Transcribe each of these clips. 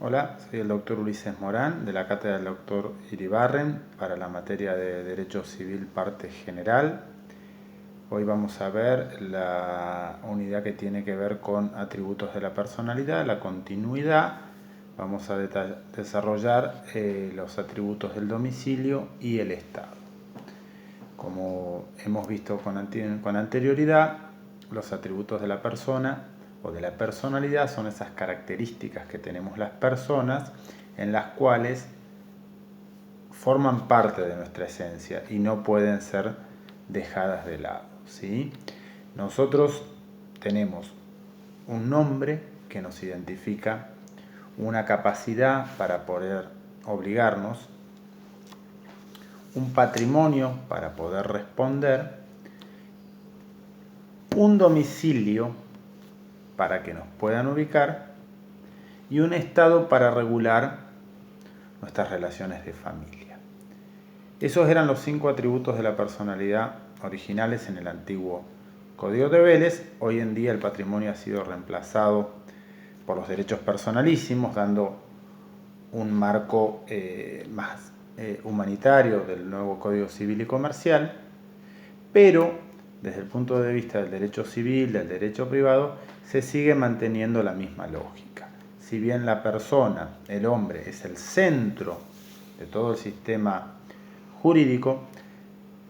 Hola, soy el doctor Ulises Morán de la cátedra del doctor Iribarren para la materia de Derecho Civil parte general. Hoy vamos a ver la unidad que tiene que ver con atributos de la personalidad, la continuidad. Vamos a desarrollar los atributos del domicilio y el estado. Como hemos visto con anterioridad, los atributos de la persona o de la personalidad son esas características que tenemos las personas en las cuales forman parte de nuestra esencia y no pueden ser dejadas de lado, ¿sí? Nosotros tenemos un nombre que nos identifica, una capacidad para poder obligarnos, un patrimonio para poder responder, un domicilio para que nos puedan ubicar y un estado para regular nuestras relaciones de familia. Esos eran los 5 atributos de la personalidad originales en el antiguo Código de Vélez. Hoy en día el patrimonio ha sido reemplazado por los derechos personalísimos, dando un marco más humanitario del nuevo Código Civil y Comercial, pero desde el punto de vista del derecho civil, del derecho privado, se sigue manteniendo la misma lógica. Si bien la persona, el hombre, es el centro de todo el sistema jurídico,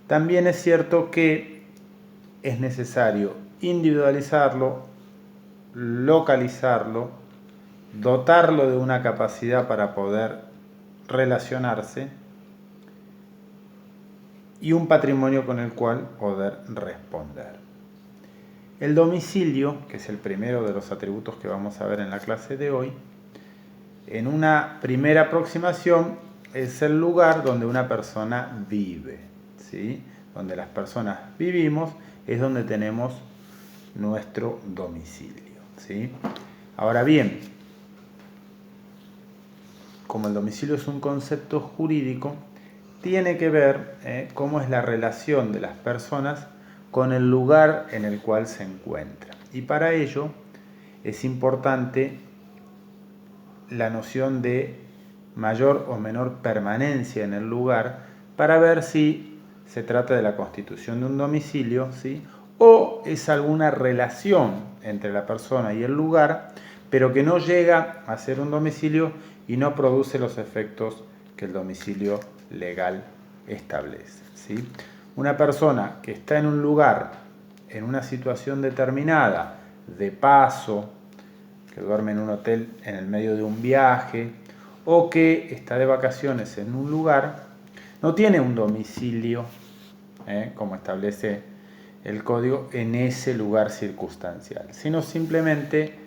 también es cierto que es necesario individualizarlo, localizarlo, dotarlo de una capacidad para poder relacionarse y un patrimonio con el cual poder responder. El domicilio, que es el primero de los atributos que vamos a ver en la clase de hoy, en una primera aproximación es el lugar donde una persona vive, ¿sí? Donde las personas vivimos es donde tenemos nuestro domicilio, ¿sí? Ahora bien, como el domicilio es un concepto jurídico, tiene que ver cómo es la relación de las personas con el lugar en el cual se encuentran. Y para ello es importante la noción de mayor o menor permanencia en el lugar para ver si se trata de la constitución de un domicilio, ¿sí? O es alguna relación entre la persona y el lugar, pero que no llega a ser un domicilio y no produce los efectos que el domicilio legal establece, ¿sí? Una persona que está en un lugar, en una situación determinada, de paso, que duerme en un hotel en el medio de un viaje, o que está de vacaciones en un lugar, no tiene un domicilio, como establece el código, en ese lugar circunstancial, sino simplemente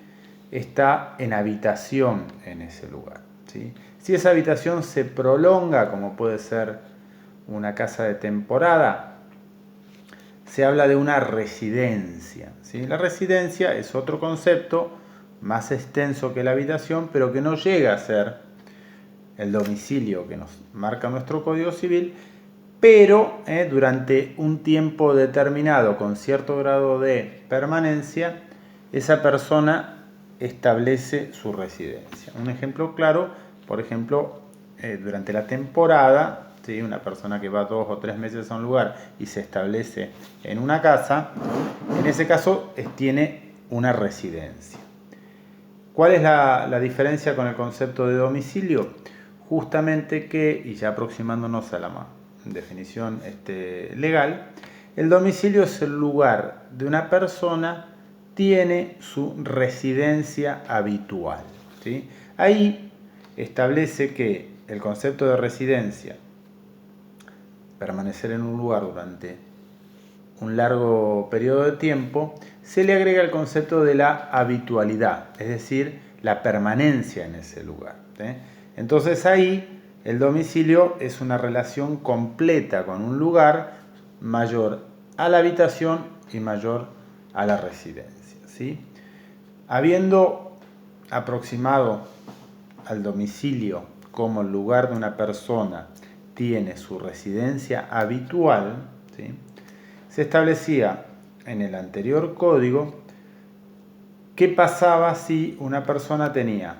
está en habitación en ese lugar, ¿sí? Si esa habitación se prolonga, como puede ser una casa de temporada, se habla de una residencia, ¿sí? La residencia es otro concepto más extenso que la habitación, pero que no llega a ser el domicilio que nos marca nuestro Código Civil, pero durante un tiempo determinado, con cierto grado de permanencia, esa persona establece su residencia. Un ejemplo claro, por ejemplo, durante la temporada, ¿sí? Una persona que va 2 o 3 meses a un lugar y se establece en una casa, en ese caso tiene una residencia. ¿Cuál es la diferencia con el concepto de domicilio? Justamente que, y ya aproximándonos a la definición legal, el domicilio es el lugar de una persona, tiene su residencia habitual, ¿sí? Ahí establece que el concepto de residencia, permanecer en un lugar durante un largo periodo de tiempo, se le agrega el concepto de la habitualidad, es decir, la permanencia en ese lugar, ¿sí? Entonces ahí el domicilio es una relación completa con un lugar mayor a la habitación y mayor a la residencia, ¿sí? Habiendo aproximado al domicilio como el lugar de una persona tiene su residencia habitual, ¿sí? Se establecía en el anterior código qué pasaba si una persona tenía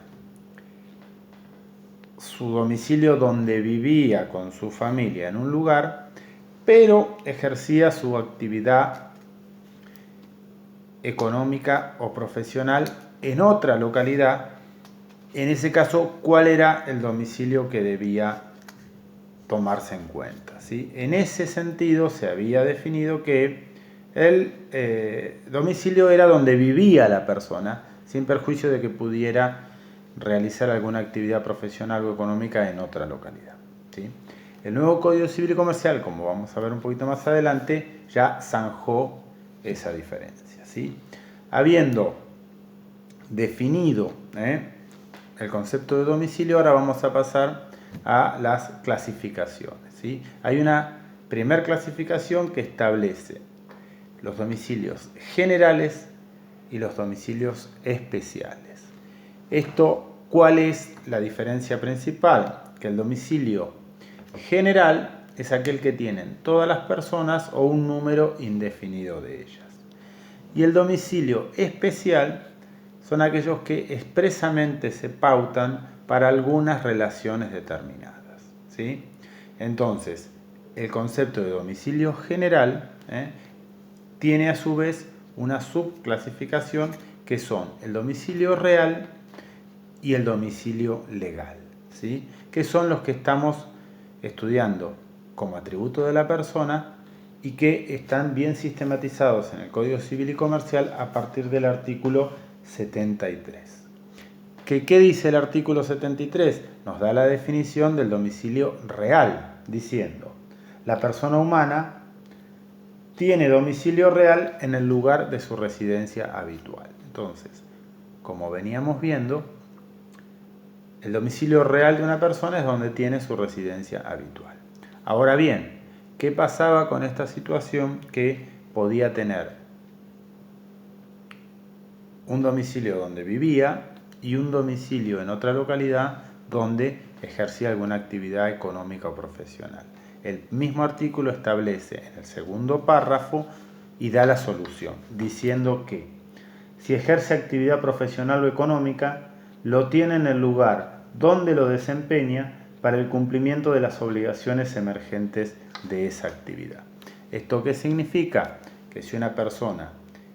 su domicilio donde vivía con su familia en un lugar, pero ejercía su actividad económica o profesional en otra localidad. En ese caso, ¿cuál era el domicilio que debía tomarse en cuenta? ¿Sí? En ese sentido, se había definido que el domicilio era donde vivía la persona, sin perjuicio de que pudiera realizar alguna actividad profesional o económica en otra localidad. ¿Sí? El nuevo Código Civil y Comercial, como vamos a ver un poquito más adelante, ya zanjó esa diferencia. ¿Sí? Habiendo definido el concepto de domicilio, ahora vamos a pasar a las clasificaciones. ¿Sí? Hay una primera clasificación que establece los domicilios generales y los domicilios especiales. Esto, ¿cuál es la diferencia principal? Que el domicilio general es aquel que tienen todas las personas o un número indefinido de ellas. Y el domicilio especial son aquellos que expresamente se pautan para algunas relaciones determinadas. ¿Sí? Entonces, el concepto de domicilio general tiene a su vez una subclasificación que son el domicilio real y el domicilio legal, ¿sí? Que son los que estamos estudiando como atributo de la persona y que están bien sistematizados en el Código Civil y Comercial a partir del artículo 73. ¿Qué dice el artículo 73? Nos da la definición del domicilio real, diciendo: la persona humana tiene domicilio real en el lugar de su residencia habitual. Entonces, como veníamos viendo, el domicilio real de una persona es donde tiene su residencia habitual. Ahora bien, ¿qué pasaba con esta situación que podía tener un domicilio donde vivía y un domicilio en otra localidad donde ejercía alguna actividad económica o profesional? El mismo artículo establece en el segundo párrafo y da la solución, diciendo que si ejerce actividad profesional o económica, lo tiene en el lugar donde lo desempeña para el cumplimiento de las obligaciones emergentes de esa actividad. ¿Esto qué significa? Que si una persona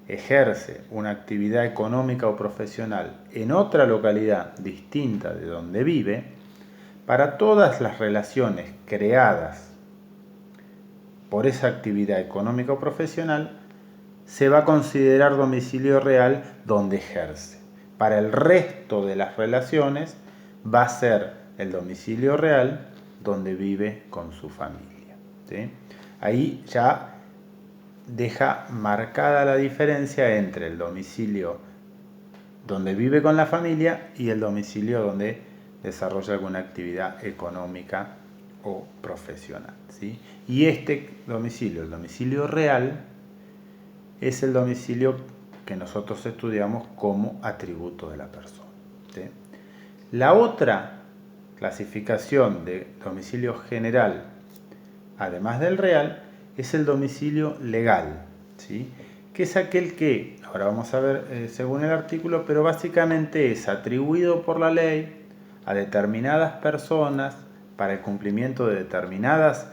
ejerce una actividad económica o profesional en otra localidad distinta de donde vive, para todas las relaciones creadas por esa actividad económica o profesional, se va a considerar domicilio real donde ejerce. Para el resto de las relaciones va a ser el domicilio real donde vive con su familia. ¿Sí? Ahí ya deja marcada la diferencia entre el domicilio donde vive con la familia y el domicilio donde desarrolla alguna actividad económica o profesional. ¿Sí? Y este domicilio, el domicilio real, es el domicilio que nosotros estudiamos como atributo de la persona. ¿Sí? La otra clasificación de domicilio general, además del real, es el domicilio legal, ¿sí? Que es aquel que, ahora vamos a ver según el artículo, pero básicamente es atribuido por la ley a determinadas personas para el cumplimiento de determinadas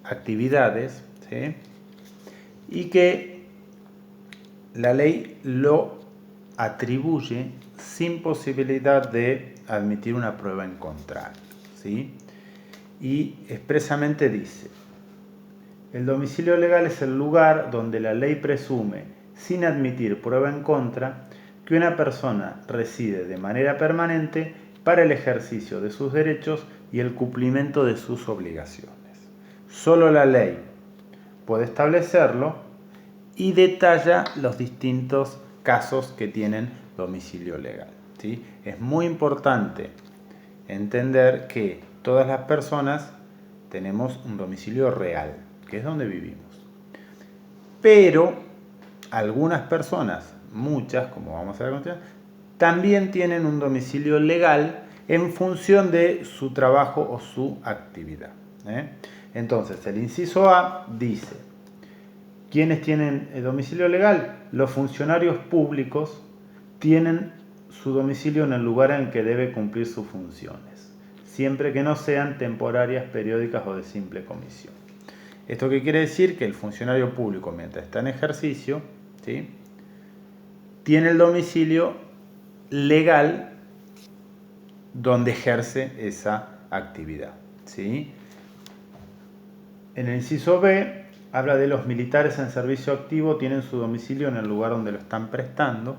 actividades, ¿sí? Y que la ley lo atribuye sin posibilidad de admitir una prueba en contrario, ¿sí? Y expresamente dice: el domicilio legal es el lugar donde la ley presume, sin admitir prueba en contra, que una persona reside de manera permanente para el ejercicio de sus derechos y el cumplimiento de sus obligaciones. Solo la ley puede establecerlo y detalla los distintos casos que tienen domicilio legal, ¿sí? Es muy importante entender que todas las personas tenemos un domicilio real, que es donde vivimos. Pero algunas personas, muchas, como vamos a ver a continuación, también tienen un domicilio legal en función de su trabajo o su actividad. Entonces, el inciso A dice: ¿quiénes tienen el domicilio legal? Los funcionarios públicos tienen su domicilio en el lugar en que debe cumplir sus funciones, siempre que no sean temporarias, periódicas o de simple comisión. ¿Esto qué quiere decir? Que el funcionario público, mientras está en ejercicio, ¿sí?, tiene el domicilio legal donde ejerce esa actividad, ¿sí? En el inciso B habla de los militares en servicio activo tienen su domicilio en el lugar donde lo están prestando.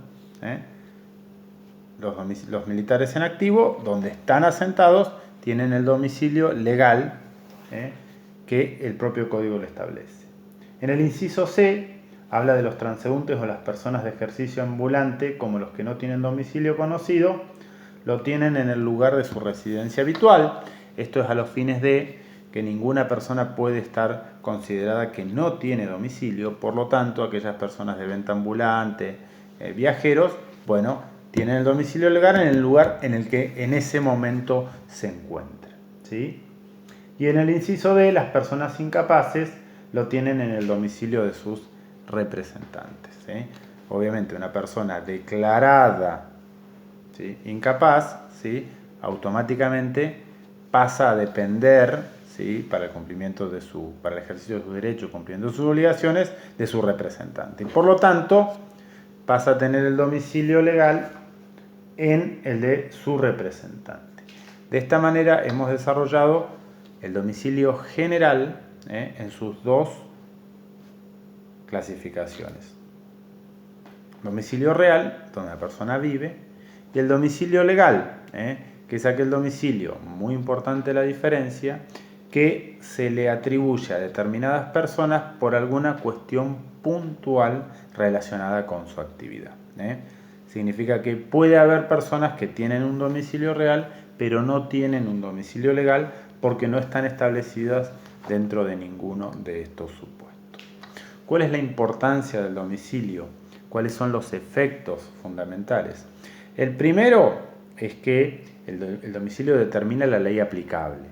Los militares en activo, donde están asentados, tienen el domicilio legal que el propio código lo establece. En el inciso C habla de los transeúntes o las personas de ejercicio ambulante, como los que no tienen domicilio conocido, lo tienen en el lugar de su residencia habitual. Esto es a los fines de que ninguna persona puede estar considerada que no tiene domicilio, por lo tanto, aquellas personas de venta ambulante, viajeros, bueno, tienen el domicilio legal en el lugar en el que en ese momento se encuentra, ¿sí? Y en el inciso D, las personas incapaces lo tienen en el domicilio de sus representantes, ¿sí? Obviamente, una persona declarada, ¿sí?, incapaz, ¿sí?, automáticamente pasa a depender, ¿sí?, para el ejercicio de sus derechos, cumpliendo sus obligaciones, de su representante. Y por lo tanto, pasa a tener el domicilio legal en el de su representante. De esta manera hemos desarrollado el domicilio general en sus dos clasificaciones. Domicilio real, donde la persona vive, y el domicilio legal, que es aquel domicilio, muy importante la diferencia, que se le atribuye a determinadas personas por alguna cuestión puntual relacionada con su actividad. Significa que puede haber personas que tienen un domicilio real, pero no tienen un domicilio legal porque no están establecidas dentro de ninguno de estos supuestos. ¿Cuál es la importancia del domicilio? ¿Cuáles son los efectos fundamentales? El primero es que el domicilio determina la ley aplicable.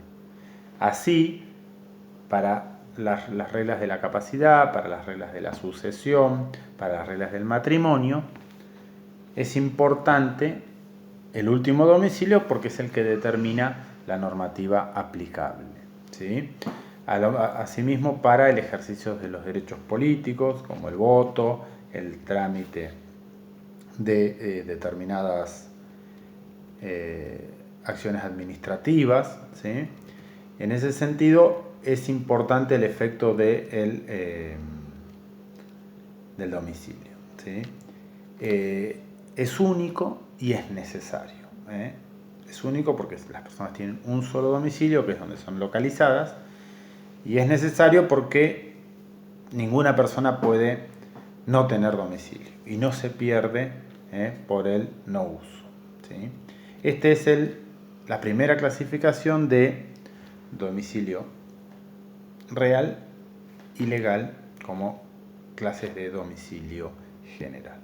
Así, para las reglas de la capacidad, para las reglas de la sucesión, para las reglas del matrimonio, es importante el último domicilio porque es el que determina la normativa aplicable, ¿sí? Asimismo, para el ejercicio de los derechos políticos, como el voto, el trámite de determinadas acciones administrativas, ¿sí? En ese sentido, es importante el efecto del domicilio, ¿sí? Es único y es necesario. Es único porque las personas tienen un solo domicilio, que es donde son localizadas, y es necesario porque ninguna persona puede no tener domicilio y no se pierde por el no uso, ¿sí? Esta es la primera clasificación de domicilio real y legal como clases de domicilio general.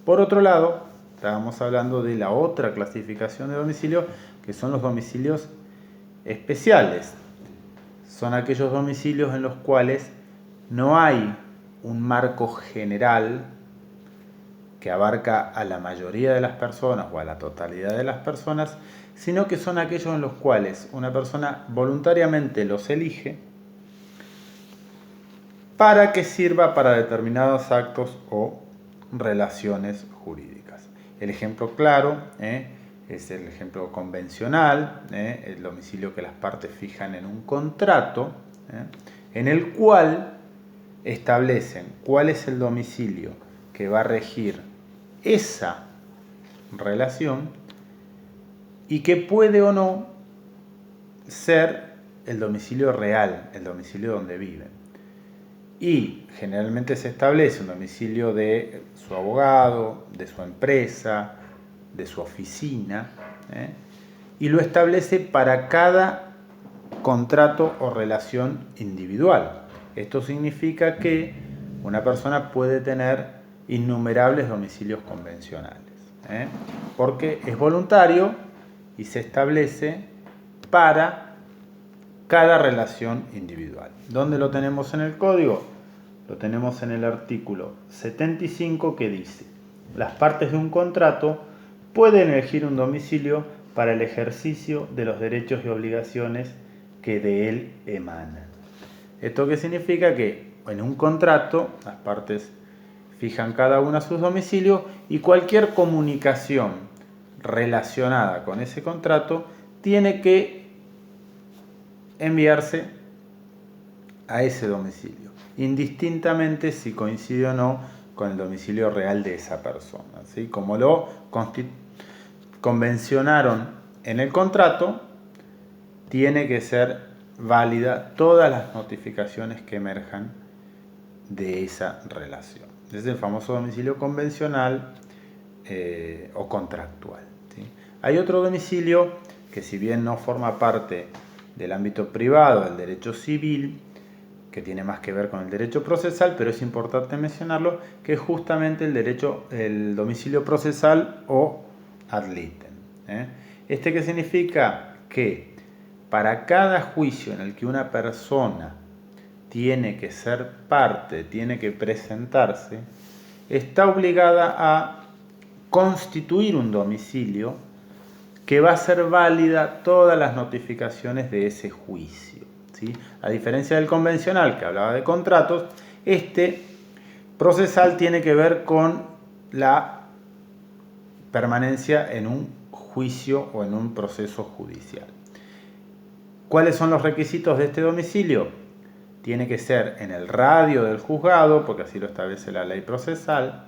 Por otro lado, estábamos hablando de la otra clasificación de domicilio, que son los domicilios especiales. Son aquellos domicilios en los cuales no hay un marco general que abarca a la mayoría de las personas o a la totalidad de las personas, sino que son aquellos en los cuales una persona voluntariamente los elige para que sirva para determinados actos o relaciones jurídicas. El ejemplo claro es el ejemplo convencional, el domicilio que las partes fijan en un contrato, en el cual establecen cuál es el domicilio que va a regir esa relación y que puede o no ser el domicilio real, el domicilio donde viven. Y generalmente se establece un domicilio de su abogado, de su empresa, de su oficina, y lo establece para cada contrato o relación individual. Esto significa que una persona puede tener innumerables domicilios convencionales, porque es voluntario y se establece para cada relación individual. ¿Dónde lo tenemos en el código? Lo tenemos en el artículo 75 que dice: las partes de un contrato pueden elegir un domicilio para el ejercicio de los derechos y obligaciones que de él emanan. ¿Esto qué significa? Que en un contrato las partes fijan cada una sus domicilios y cualquier comunicación relacionada con ese contrato tiene que enviarse a ese domicilio, indistintamente si coincide o no con el domicilio real de esa persona, ¿sí? Como lo convencionaron en el contrato, tiene que ser válida todas las notificaciones que emerjan de esa relación. Es el famoso domicilio convencional o contractual, ¿sí? Hay otro domicilio que, si bien no forma parte del ámbito privado del derecho civil, que tiene más que ver con el derecho procesal, pero es importante mencionarlo, que es justamente el domicilio procesal o ad litem. ¿Este qué significa? Que para cada juicio en el que una persona tiene que ser parte, tiene que presentarse, está obligada a constituir un domicilio que va a ser válida todas las notificaciones de ese juicio, ¿sí? A diferencia del convencional, que hablaba de contratos, este procesal tiene que ver con la permanencia en un juicio o en un proceso judicial. ¿Cuáles son los requisitos de este domicilio? Tiene que ser en el radio del juzgado, porque así lo establece la ley procesal,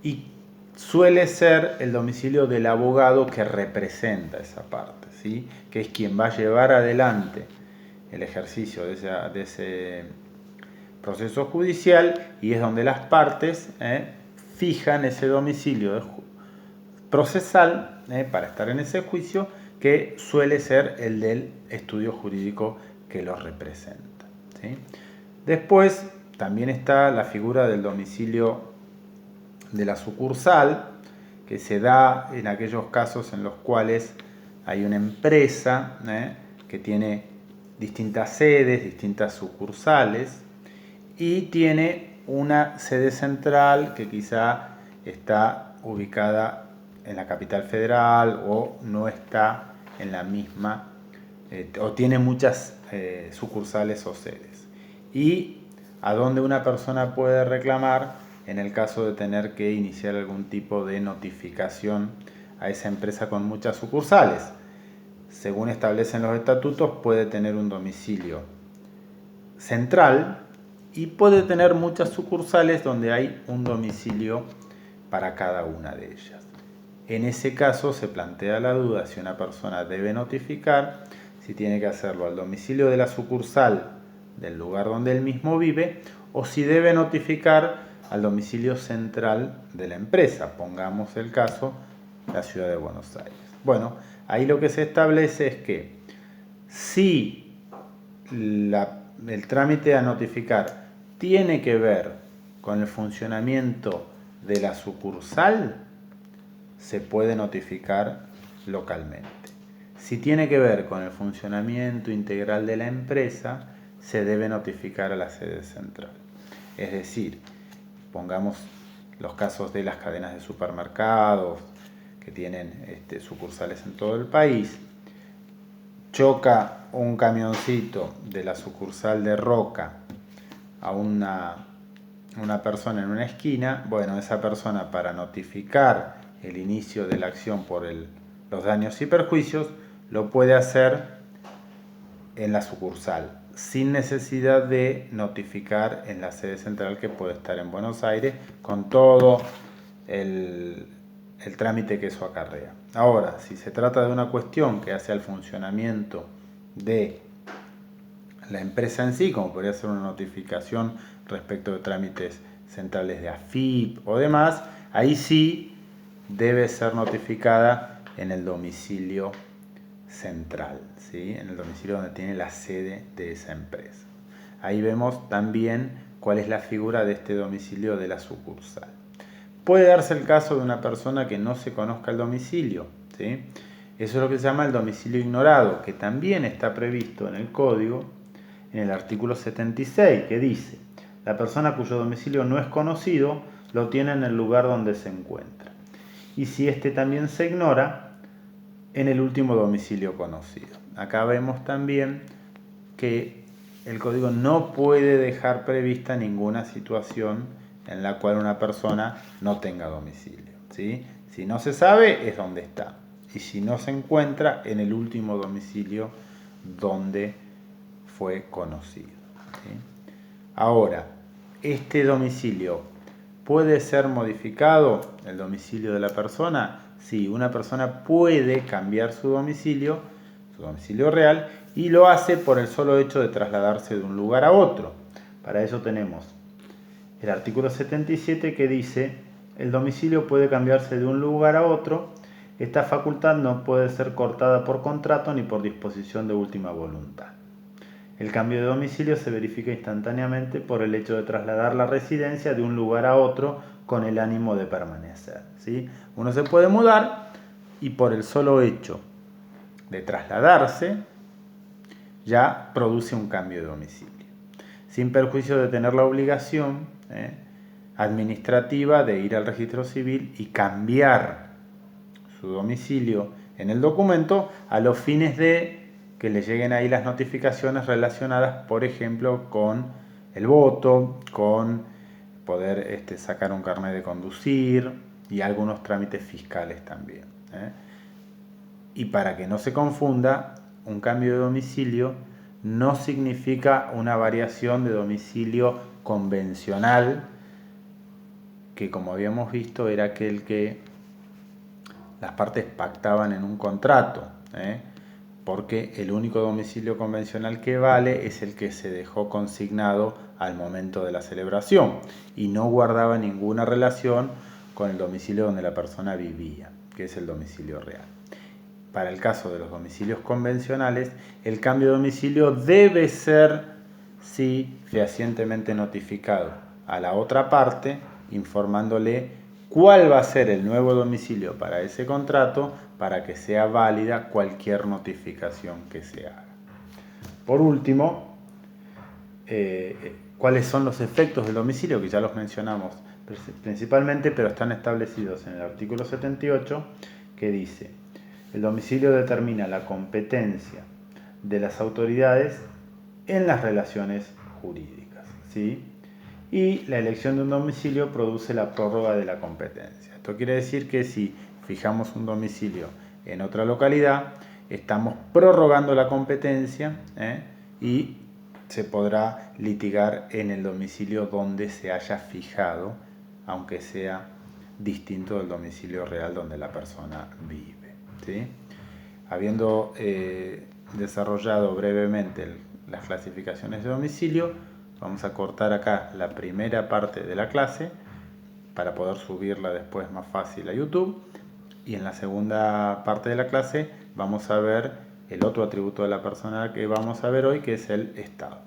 y suele ser el domicilio del abogado que representa esa parte, ¿sí? Que es quien va a llevar adelante el ejercicio de ese proceso judicial, y es donde las partes fijan ese domicilio procesal para estar en ese juicio, que suele ser el del estudio jurídico que lo representa, ¿sí? Después también está la figura del domicilio de la sucursal, que se da en aquellos casos en los cuales hay una empresa que tiene distintas sedes, distintas sucursales, y tiene una sede central que quizá está ubicada en la capital federal o no está en la misma, o tiene muchas sucursales o sedes. Y a donde una persona puede reclamar en el caso de tener que iniciar algún tipo de notificación a esa empresa con muchas sucursales. Según establecen los estatutos, puede tener un domicilio central y puede tener muchas sucursales donde hay un domicilio para cada una de ellas. En ese caso se plantea la duda si una persona debe notificar, si tiene que hacerlo al domicilio de la sucursal del lugar donde él mismo vive, o si debe notificar al domicilio central de la empresa, pongamos el caso, la ciudad de Buenos Aires. Bueno, ahí lo que se establece es que si el trámite a notificar tiene que ver con el funcionamiento de la sucursal, se puede notificar localmente. Si tiene que ver con el funcionamiento integral de la empresa, se debe notificar a la sede central. Es decir, pongamos los casos de las cadenas de supermercados que tienen sucursales en todo el país. Choca un camioncito de la sucursal de Roca a una persona en una esquina. Bueno, esa persona, para notificar el inicio de la acción por los daños y perjuicios, lo puede hacer en la sucursal, sin necesidad de notificar en la sede central, que puede estar en Buenos Aires, con todo el trámite que eso acarrea. Ahora, si se trata de una cuestión que hace al funcionamiento de la empresa en sí, como podría ser una notificación respecto de trámites centrales de AFIP o demás, ahí sí debe ser notificada en el domicilio central, ¿sí? En el domicilio donde tiene la sede de esa empresa. Ahí vemos también cuál es la figura de este domicilio de la sucursal. Puede darse el caso de una persona que no se conozca el domicilio, ¿sí? Eso es lo que se llama el domicilio ignorado, que también está previsto en el Código, en el artículo 76, que dice: la persona cuyo domicilio no es conocido lo tiene en el lugar donde se encuentra. Y si este también se ignora, en el último domicilio conocido. Acá vemos también que el código no puede dejar prevista ninguna situación en la cual una persona no tenga domicilio, ¿sí? Si no se sabe, es donde está. Y si no se encuentra, en el último domicilio donde fue conocido, ¿sí? Ahora, este domicilio puede ser modificado, el domicilio de la persona. Sí, una persona puede cambiar su domicilio real, y lo hace por el solo hecho de trasladarse de un lugar a otro. Para eso tenemos el artículo 77 que dice: el domicilio puede cambiarse de un lugar a otro. Esta facultad no puede ser cortada por contrato ni por disposición de última voluntad. El cambio de domicilio se verifica instantáneamente por el hecho de trasladar la residencia de un lugar a otro con el ánimo de permanecer, ¿sí? Uno se puede mudar y por el solo hecho de trasladarse ya produce un cambio de domicilio, sin perjuicio de tener la obligación administrativa de ir al registro civil y cambiar su domicilio en el documento a los fines de que le lleguen ahí las notificaciones relacionadas, por ejemplo, con el voto, con poder sacar un carnet de conducir y algunos trámites fiscales también. Y para que no se confunda, un cambio de domicilio no significa una variación de domicilio convencional, que como habíamos visto era aquel que las partes pactaban en un contrato, porque el único domicilio convencional que vale es el que se dejó consignado al momento de la celebración y no guardaba ninguna relación con el domicilio donde la persona vivía, que es el domicilio real. Para el caso de los domicilios convencionales, el cambio de domicilio debe ser, sí, fehacientemente notificado a la otra parte, informándole cuál va a ser el nuevo domicilio para ese contrato, para que sea válida cualquier notificación que se haga. Por último, ¿cuáles son los efectos del domicilio? Que ya los mencionamos principalmente, pero están establecidos en el artículo 78, que dice: el domicilio determina la competencia de las autoridades en las relaciones jurídicas, ¿sí? Y la elección de un domicilio produce la prórroga de la competencia. Esto quiere decir que si fijamos un domicilio en otra localidad, estamos prorrogando la competencia, y se podrá litigar en el domicilio donde se haya fijado, aunque sea distinto del domicilio real donde la persona vive, ¿sí? Habiendo desarrollado brevemente las clasificaciones de domicilio, vamos a cortar acá la primera parte de la clase para poder subirla después más fácil a YouTube, y en la segunda parte de la clase vamos a ver el otro atributo de la persona que vamos a ver hoy, que es el estado.